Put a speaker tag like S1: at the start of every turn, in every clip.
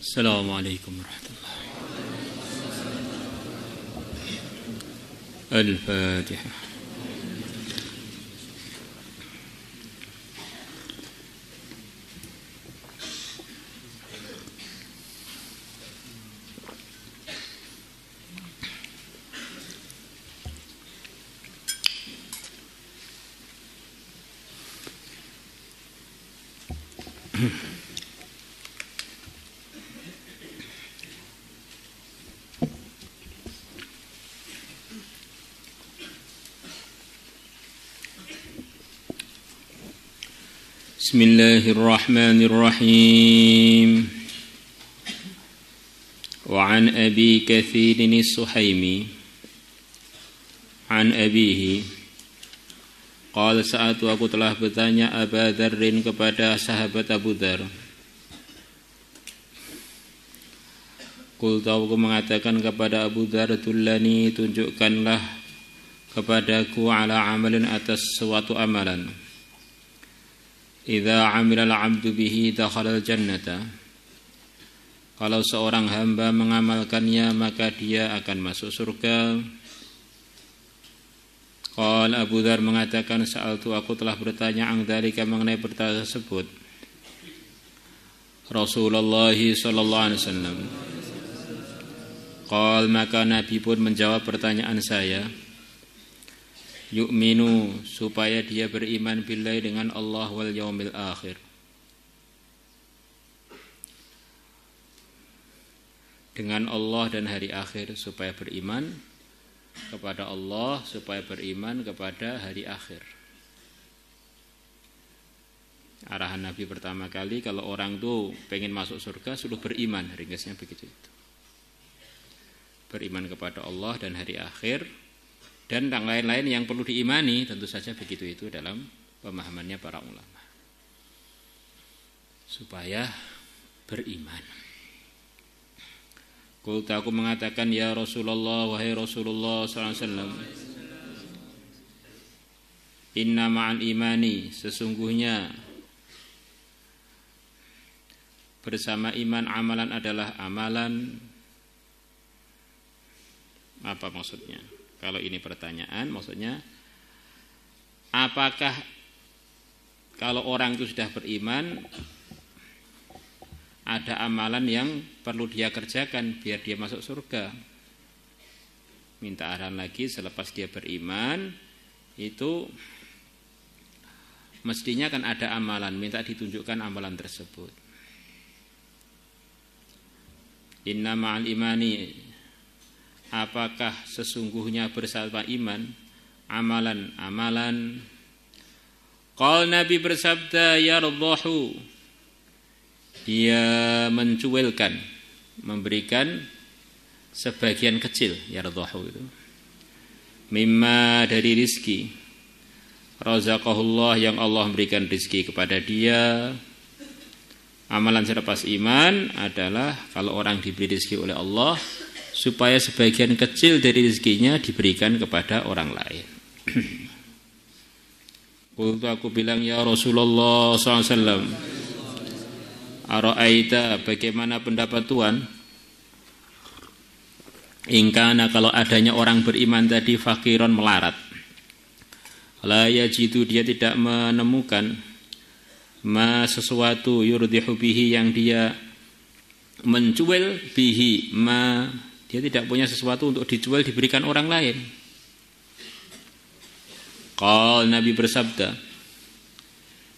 S1: Assalamualaikum warahmatullahi wabarakatuh. Al-Fatihah. Bismillahirrahmanirrahim. Wa an Abi Kathirin as-Suhaimi an abihi qala sa'atu aku telah bertanya Aba Dzarrin kepada sahabat Abu Dzar. Qultu aku mengatakan kepada Abu Dzar, dullani tunjukkanlah kepadaku ala amalin atas suatu amalan. Idza amila al-'abdu bihi dakhala al-jannata. Kalau seorang hamba mengamalkannya maka dia akan masuk surga. Qala Abu Dzar mengatakan, sa'altu aku telah bertanya ang dzalika mengenai perkara tersebut Rasulullah sallallahu alaihi wasallam. Qala maka Nabi pun menjawab pertanyaan saya. Yu'minu supaya dia beriman billahi dengan Allah wal yaumil akhir. Dengan Allah dan hari akhir, supaya beriman kepada Allah, supaya beriman kepada hari akhir. Arahan Nabi pertama kali kalau orang tuh pengen masuk surga suruh beriman, ringkasnya begitu itu. Beriman kepada Allah dan hari akhir. Dan lain-lain yang perlu diimani, tentu saja begitu itu dalam pemahamannya para ulama. Supaya beriman. Qultu aku mengatakan, ya Rasulullah, wahai Rasulullah sallallahu alaihi wasallam. Inna ma'al imani, sesungguhnya bersama iman amalan adalah amalan. Apa maksudnya? Kalau ini pertanyaan, maksudnya apakah kalau orang itu sudah beriman ada amalan yang perlu dia kerjakan biar dia masuk surga? Minta arahan lagi selepas dia beriman itu mestinya kan ada amalan, minta ditunjukkan amalan tersebut. Inna ma'al imani, apakah sesungguhnya bersama iman amalan-amalan. Qala Nabi bersabda, yardahu, dia mencuilkan, memberikan sebagian kecil, yardahu itu mimma dari rizki razaqahullah yang Allah memberikan rizki kepada dia. Amalan selepas iman adalah kalau orang diberi rizki oleh Allah supaya sebagian kecil dari rezekinya diberikan kepada orang lain. Qultu aku bilang, ya Rasulullah SAW, ara'aita, bagaimana pendapat Tuhan? Ingkana, kalau adanya orang beriman tadi fakiron melarat, la yajidu, dia tidak menemukan ma sesuatu yurdihu bihi yang dia mencuil bihi ma, dia tidak punya sesuatu untuk dijual diberikan orang lain. Qal Nabi bersabda,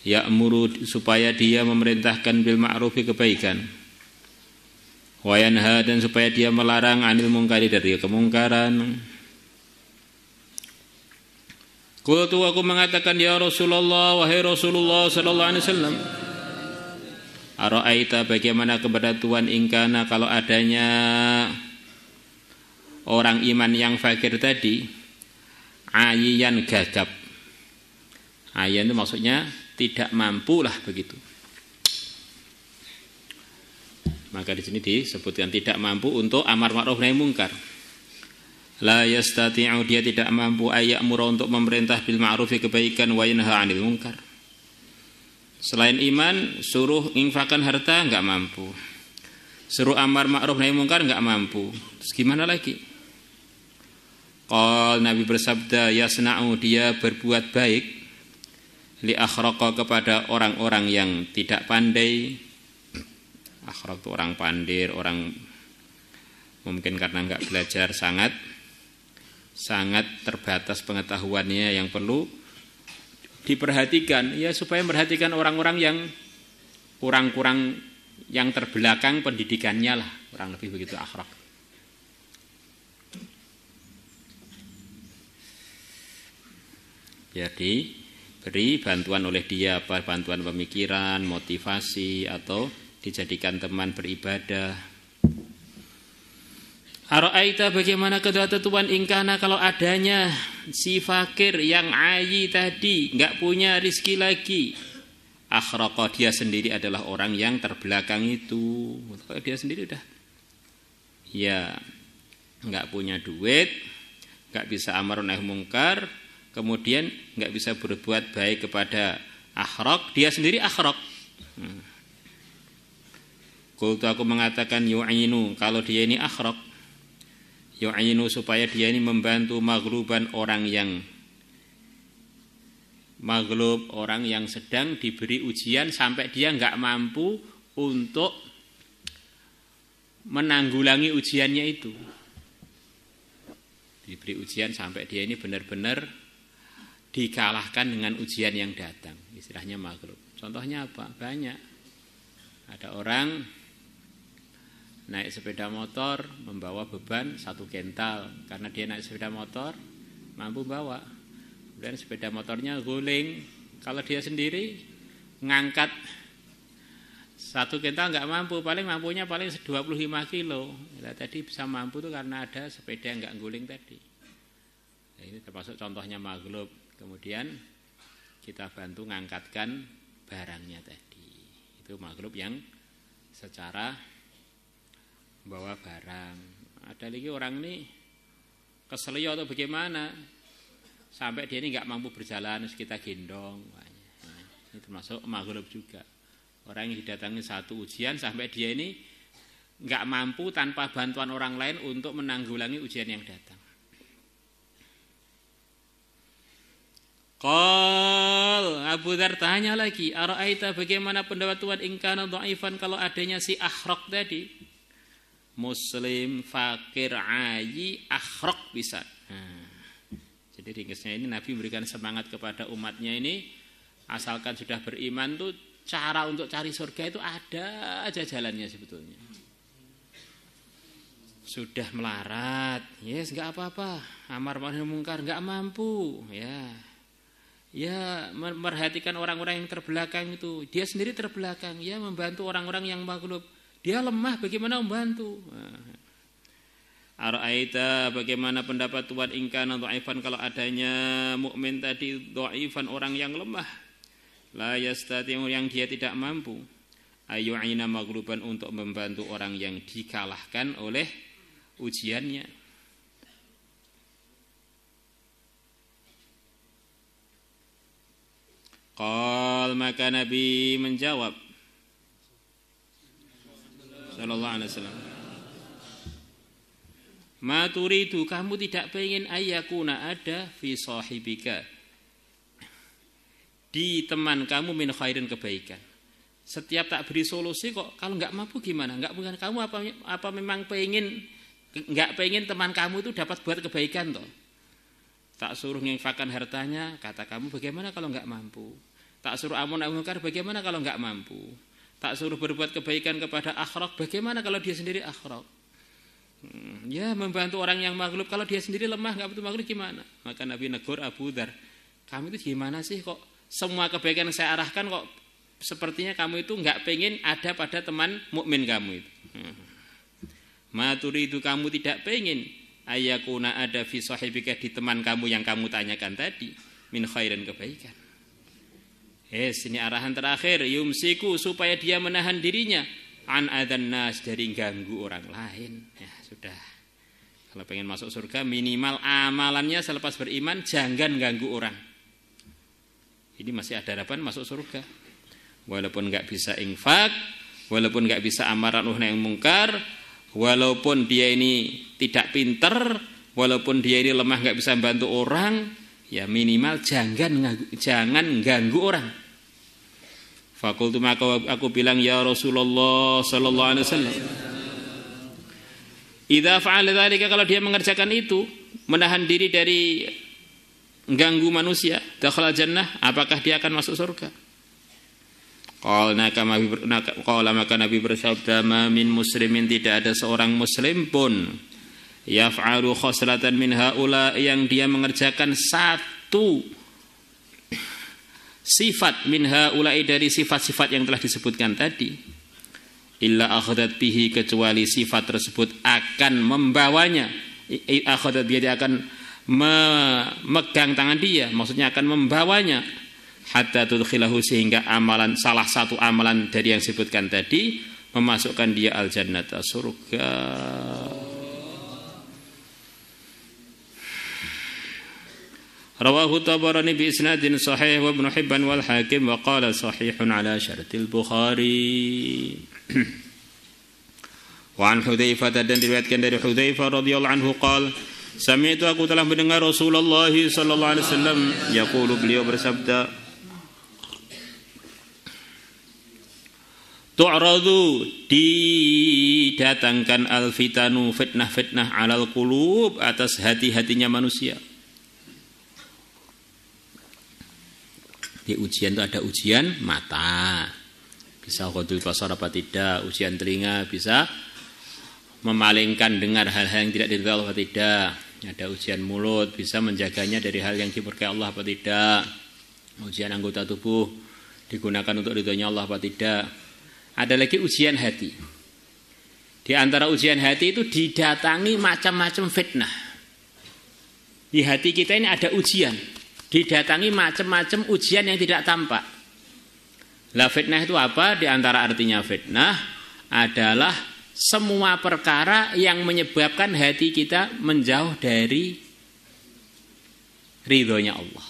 S1: ya'muru, supaya dia memerintahkan bil ma'rufi kebaikan, wa yanha, dan supaya dia melarang anil mungkari dari kemungkaran. Qultu aku mengatakan, ya Rasulullah, wahai Rasulullah sallallahu alaihi wasallam, ara'aita, bagaimana kepada Tuhan ingkana kalau adanya orang iman yang fakir tadi ayian gagap. Ayan itu maksudnya tidak mampu lah begitu. Maka di sini disebutkan tidak mampu untuk amar ma'ruf nahi mungkar. La yastati'u, dia tidak mampu ayyamura untuk memerintah bil ma'rufi kebaikan wa yanha 'anil munkar. Selain iman, suruh infakkan harta enggak mampu. Suruh amar ma'ruf nahi mungkar enggak mampu. Terus gimana lagi? Qal Nabi bersabda, yasna'u dia berbuat baik li akhraqa kepada orang-orang yang tidak pandai. Akhraq itu orang pandir, orang mungkin karena enggak belajar sangat terbatas pengetahuannya yang perlu diperhatikan ya supaya memperhatikan orang-orang yang kurang yang terbelakang pendidikannya lah, kurang lebih begitu akhraq. Biar diberi bantuan oleh dia, apa bantuan pemikiran, motivasi atau dijadikan teman beribadah. Ara'aita bagaimana ketentuan ingkana kalau adanya si fakir yang ayi tadi enggak punya rizki lagi. Akhraqa dia sendiri adalah orang yang terbelakang itu. Kalau dia sendiri udah ya enggak punya duit, enggak bisa amar nahi mungkar, kemudian enggak bisa berbuat baik kepada akhraq, dia sendiri akhraq. Qultu aku mengatakan yu'inu kalau dia ini akhraq, yu'inu supaya dia ini membantu maghluban orang yang maghlub, orang yang sedang diberi ujian sampai dia enggak mampu untuk menanggulangi ujiannya itu. Diberi ujian sampai dia ini benar-benar dikalahkan dengan ujian yang datang. Istilahnya maghlub. Contohnya apa? Banyak. Ada orang naik sepeda motor membawa beban 1 kental. Karena dia naik sepeda motor mampu bawa. Kemudian sepeda motornya guling. Kalau dia sendiri ngangkat 1 kental enggak mampu, paling mampunya paling 25 kilo. Nah, tadi bisa mampu itu karena ada sepeda yang enggak guling tadi. Nah, ini termasuk contohnya maghlub. Kemudian kita bantu ngangkatkan barangnya tadi. Itu maghlub yang secara bawa barang. Ada lagi orang ini keselio atau bagaimana sampai dia ini enggak mampu berjalan, terus kita gendong. Nah, ini termasuk maghlub juga. Orang yang didatangi satu ujian sampai dia ini enggak mampu tanpa bantuan orang lain untuk menanggulangi ujian yang datang. Qal Abu Dzar tanya lagi, ara'aita bagaimana pendapat Tuhan in kana dhaifan kalau adanya si akhraq tadi? Muslim, fakir, ayi, akhraq bisa. Jadi ringkasnya ini Nabi memberikan semangat kepada umatnya ini, asalkan sudah beriman tuh cara untuk cari surga itu ada aja jalannya sebetulnya. Sudah melarat, yes enggak apa-apa. Amar ma'ruf nahi mungkar enggak mampu, ya memperhatikan orang-orang yang terbelakang itu. Dia sendiri terbelakang, ya membantu orang-orang yang maghlub. Dia lemah, bagaimana membantu? Ara'aita bagaimana pendapat Tuhan in kana dhaifan kalau adanya mukmin tadi dhaifan orang yang lemah. La yastati'u yang dia tidak mampu. Ayu'ina maghluban untuk membantu orang yang dikalahkan oleh ujiannya. Qal maka Nabi menjawab sallallahu alaihi wasallam, ma turidu kamu tidak pengen ayakuna ada fi sahibika di teman kamu min khairin kebaikan. Setiap tak beri solusi kok kalau enggak mampu gimana? Enggak bukan kamu apa memang enggak pengen teman kamu itu dapat buat kebaikan toh? Tak suruh menginfakkan hartanya, kata kamu bagaimana kalau enggak mampu? Tak suruh amar nahi mungkar, bagaimana kalau enggak mampu? Tak suruh berbuat kebaikan kepada akhraq, bagaimana kalau dia sendiri akhraq? Ya membantu orang yang maghlub, kalau dia sendiri lemah enggak betul maghlub gimana? Maka Nabi negur Abu Dzar, kamu itu gimana sih kok semua kebaikan yang saya arahkan kok sepertinya kamu itu enggak pengen ada pada teman mukmin kamu itu. Maturi itu kamu tidak pengen ayakuna ada fi sahibika di teman kamu yang kamu tanyakan tadi min khairin kebaikan. Ini arahan terakhir, yumsiku supaya dia menahan dirinya an adzan nas dari ganggu orang lain. Ya sudah. Kalau pengen masuk surga minimal amalannya selepas beriman jangan ganggu orang. Ini masih ada harapan masuk surga. Walaupun enggak bisa infak, walaupun nggak bisa amar ma'ruf nahi mungkar, walaupun dia ini tidak pinter, walaupun dia ini lemah nggak bisa bantu orang, ya minimal jangan ganggu orang. Fakultu maka aku bilang ya Rasulullah sallallahu alaihi wasallam, idza fa'ala dzalika, kalau dia mengerjakan itu, menahan diri dari ganggu manusia, dakhala jannah, apakah dia akan masuk surga? Qala maka Nabi bersabda, ma min muslimin, tidak ada seorang muslim pun yaf'alu khoslatan min haula, yang dia mengerjakan satu sifat min haula, dari sifat-sifat yang telah disebutkan tadi, illa akhadat bihi, kecuali sifat tersebut akan membawanya, akhadat bihi, dia akan memegang tangan dia, maksudnya akan membawanya, hatta tudkhilahu, sehingga amalan, salah satu amalan dari yang disebutkan tadi memasukkan dia al-jannata, surga. Rawahu Tabarani bi isnadin sahih wa Ibnu Hibban wal Hakim wa qala sahihun ala syartil Bukhari. Wa an Hudzaifah, dan diriwayatkan dari Hudzaifah radhiyallahu anhu qala, sami'tu, aku telah mendengar Rasulullah sallallahu alaihi wasallam yaqulu, beliau bersabda, tu'radu, didatangkan al-fitanu, fitnah-fitnah, alal qulub, atas hati-hatinya manusia. Di ujian itu ada ujian mata, bisa ghadul basar apa tidak, ujian telinga, bisa memalingkan dengar hal-hal yang tidak diridhoi Allah apa tidak, ada ujian mulut, bisa menjaganya dari hal yang dimurkai Allah apa tidak, ujian anggota tubuh digunakan untuk ridhonya Allah apa tidak. Ada lagi ujian hati. Di antara ujian hati itu didatangi macam-macam fitnah. Di hati kita ini ada ujian, didatangi macam-macam ujian yang tidak tampak. Lah fitnah itu apa? Di antara artinya fitnah adalah semua perkara yang menyebabkan hati kita menjauh dari ridhonya Allah.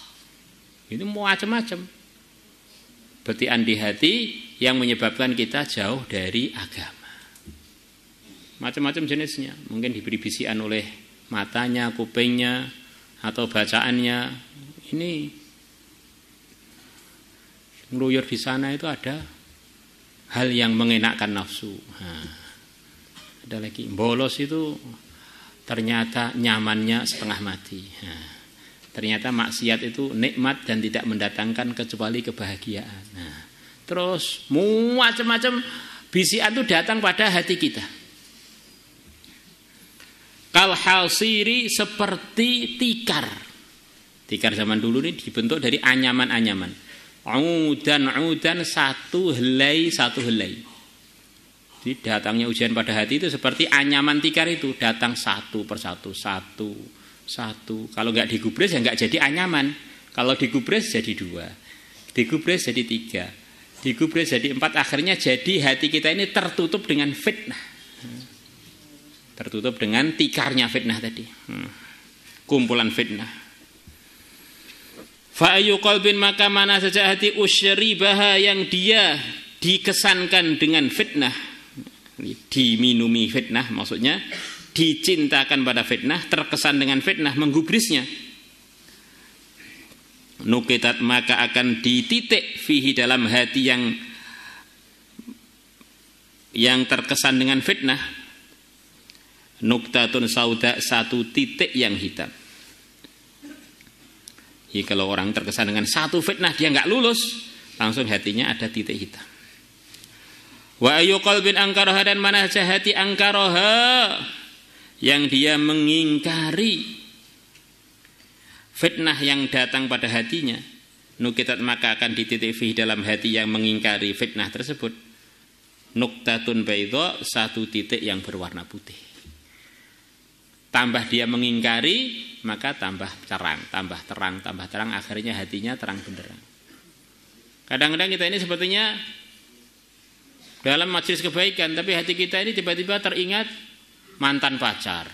S1: Itu macam-macam. Betian di hati yang menyebabkan kita jauh dari agama. Macam-macam jenisnya. Mungkin diberi bisikan oleh matanya, kupingnya, atau bacaannya. Ini ngeluyur di sana itu ada hal yang mengenakkan nafsu. Ada lagi bolos itu ternyata nyamannya setengah mati. Ternyata maksiat itu nikmat dan tidak mendatangkan kecuali kebahagiaan. Terus macam-macam bisikan itu datang pada hati kita. Kal hasiri, seperti tikar. Tikar zaman dulu ini dibentuk dari anyaman-anyaman. Udan, satu helai. Jadi datangnya ujian pada hati itu seperti anyaman tikar itu, datang satu persatu, satu. Kalau nggak digubris ya nggak jadi anyaman. Kalau digubris jadi 2, digubris jadi 3, digubris jadi 4. Akhirnya jadi hati kita ini tertutup dengan fitnah, tertutup dengan tikarnya fitnah tadi, kumpulan fitnah. Fa ayu qalbin, maka mana saja hati, usyribaha, yang dia dikesankan dengan fitnah, diminumi fitnah, maksudnya dicintakan pada fitnah, terkesan dengan fitnah, menggubrisnya. Nukitat, maka akan dititik fihi, dalam hati yang terkesan dengan fitnah, nuktatun sauda, satu titik yang hitam. Jadi kalau orang terkesan dengan satu fitnah, dia nggak lulus, langsung hatinya ada titik hitam. Wa ayu qalbin angkaraha, dan mana saja hati angkaraha, yang dia mengingkari fitnah yang datang pada hatinya, nukitat, maka akan dititik fi dalam hati yang mengingkari fitnah tersebut, nuktatun baydha, satu titik yang berwarna putih. Tambah dia mengingkari, maka tambah terang, akhirnya hatinya terang benderang. Kadang-kadang kita ini sepertinya dalam majelis kebaikan, tapi hati kita ini tiba-tiba teringat mantan pacar.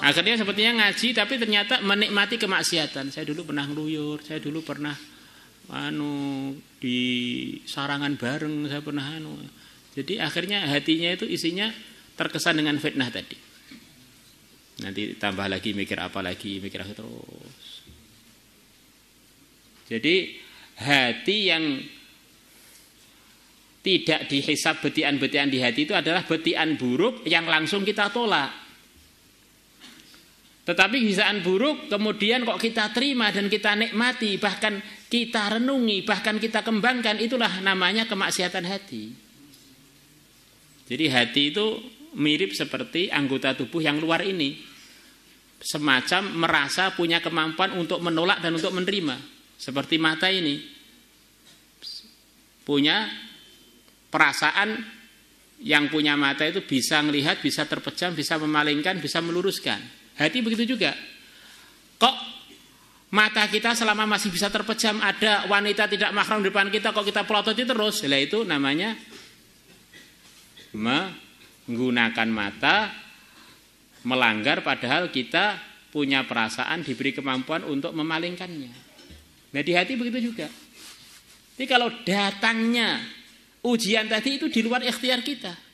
S1: Akhirnya sepertinya ngaji, tapi ternyata menikmati kemaksiatan. Saya dulu pernah ngeluyur, saya dulu pernah di sarangan bareng, saya pernah Jadi akhirnya hatinya itu isinya terkesan dengan fitnah tadi. Nanti tambah lagi mikir apa terus. Jadi hati yang tidak dihisab betian-betian di hati itu adalah betian buruk yang langsung kita tolak. Tetapi bitian buruk kemudian kok kita terima dan kita nikmati, bahkan kita renungi, bahkan kita kembangkan, itulah namanya kemaksiatan hati. Jadi hati itu mirip seperti anggota tubuh yang luar ini. Semacam merasa punya kemampuan untuk menolak dan untuk menerima. Seperti mata ini. Punya perasaan, yang punya mata itu bisa melihat, bisa terpejam, bisa memalingkan, bisa meluruskan. Hati begitu juga. Kok mata kita selama masih bisa terpejam, ada wanita tidak mahram di depan kita, kok kita pelototi terus? Lah itu namanya menggunakan mata melanggar, padahal kita punya perasaan, diberi kemampuan untuk memalingkannya. Nah di hati begitu juga. Jadi kalau datangnya ujian tadi itu di luar ikhtiar kita.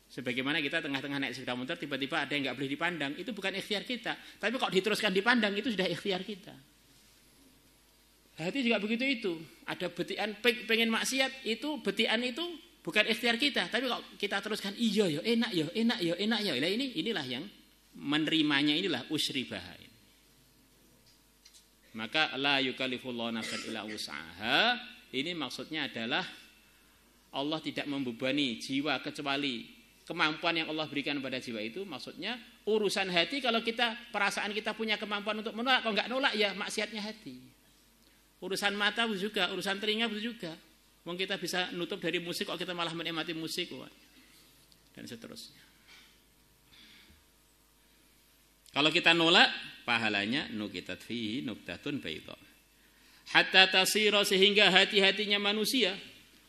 S1: Sebagaimana kita tengah-tengah naik sepeda motor, tiba-tiba ada yang nggak boleh dipandang, itu bukan ikhtiar kita. Tapi kalau diteruskan dipandang, itu sudah ikhtiar kita. Hati juga begitu itu. Ada betian pengen maksiat, itu betian itu bukan ikhtiar kita. Tapi kalau kita teruskan, iya ya, enak ya, enak ya, enak ya. Nah, inilah yang menerimanya, inilah usribah. Maka la yukallifullahu nafsan illa wus'aha. Ini maksudnya adalah Allah tidak membebani jiwa kecuali kemampuan yang Allah berikan pada jiwa itu. Maksudnya urusan hati, kalau kita perasaan kita punya kemampuan untuk menolak, kalau nggak nolak ya maksiatnya hati. Urusan mata juga, urusan telinga juga. Mau kita bisa nutup dari musik, kalau kita malah menikmati musik, dan seterusnya. Kalau kita nolak, pahalanya nukitat fihi nuktatun baydha. Hatta tasira, sehingga hati-hatinya manusia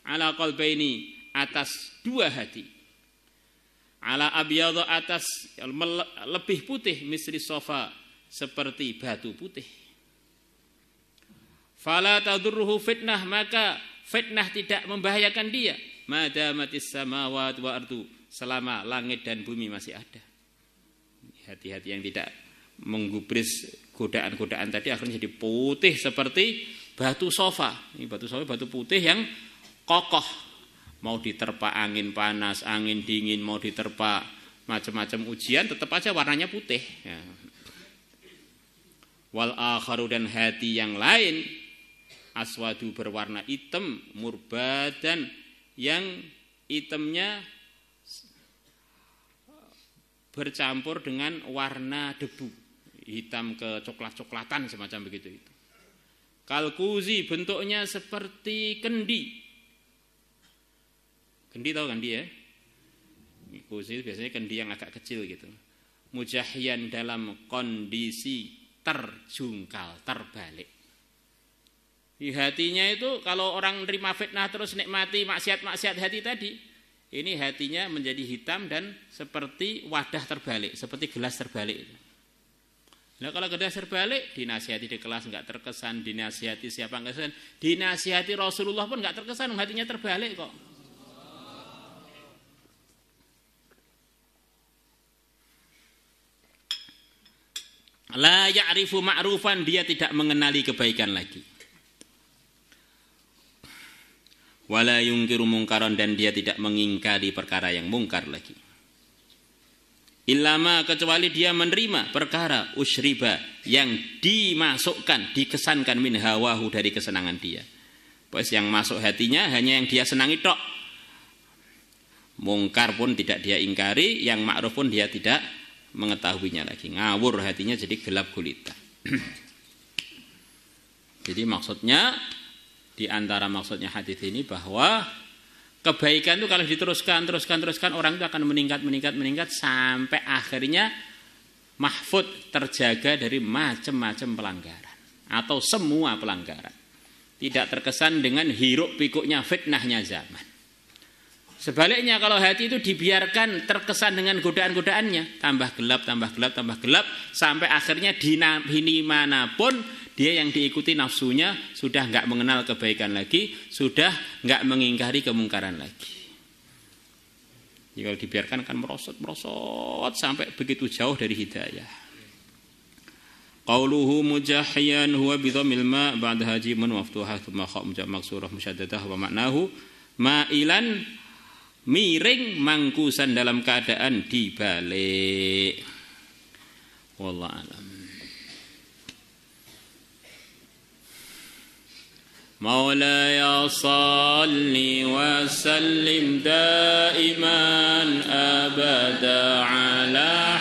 S1: ala qalbaini, atas dua hati. Ala abyadha, atas lebih putih, misri sofa, seperti batu putih. Fala tadurruhu fitnah, maka fitnah tidak membahayakan dia. Madamatis samawat wa ardu, selama langit dan bumi masih ada. Hati-hati yang tidak menggubris godaan-godaan tadi akhirnya jadi putih seperti batu sofa. Ini batu sofa, batu putih yang kokoh. Mau diterpa angin panas, angin dingin, mau diterpa macam-macam ujian, tetap aja warnanya putih. Ya. Wal akharu, dan hati yang lain, aswadu, berwarna hitam, murbadan, yang hitamnya bercampur dengan warna debu, hitam ke coklat-coklatan semacam begitu itu. Kalkuzi, bentuknya seperti kendi. Kendi tahu kendi ya? Kuzi itu biasanya kendi yang agak kecil gitu. Mujahyan, dalam kondisi terjungkal, terbalik. Di hatinya itu kalau orang nerima fitnah terus nikmati maksiat-maksiat hati tadi, ini hatinya menjadi hitam dan seperti wadah terbalik, seperti gelas terbalik. Nah kalau gelas terbalik, dinasihati di kelas nggak terkesan, dinasihati siapa nggak terkesan, dinasihati Rasulullah pun nggak terkesan, hatinya terbalik kok. La ya'rifu ma'rufan, dia tidak mengenali kebaikan lagi. Wala yungkiru mungkaran, dan dia tidak mengingkari perkara yang mungkar lagi. Illama, kecuali dia menerima perkara usriba, yang dimasukkan, dikesankan min hawahu, dari kesenangan dia. Pas yang masuk hatinya hanya yang dia senangi tok. Mungkar pun tidak dia ingkari, yang ma'ruf pun dia tidak mengetahuinya lagi. Ngawur hatinya, jadi gelap gulita. Jadi maksudnya, di antara maksudnya hadis ini bahwa kebaikan itu kalau diteruskan orang itu akan meningkat sampai akhirnya mahfud, terjaga dari macam-macam pelanggaran atau semua pelanggaran. Tidak terkesan dengan hiruk pikuknya fitnahnya zaman. Sebaliknya kalau hati itu dibiarkan terkesan dengan godaan-godaannya, tambah gelap sampai akhirnya di manapun Dia yang diikuti nafsunya sudah enggak mengenal kebaikan lagi, sudah enggak mengingkari kemungkaran lagi. Jika dibiarkan akan merosot sampai begitu jauh dari hidayah. Qauluhu mujahhiyan huwa bi dhammil ma ba'da hajimun maftuhah thumma kha maksurah musyaddadah wa maknahu ma'ilan miring mangkusan dalam keadaan dibalik. Wallahu a'lam. Maulaya salli wa sallim daiman abada ala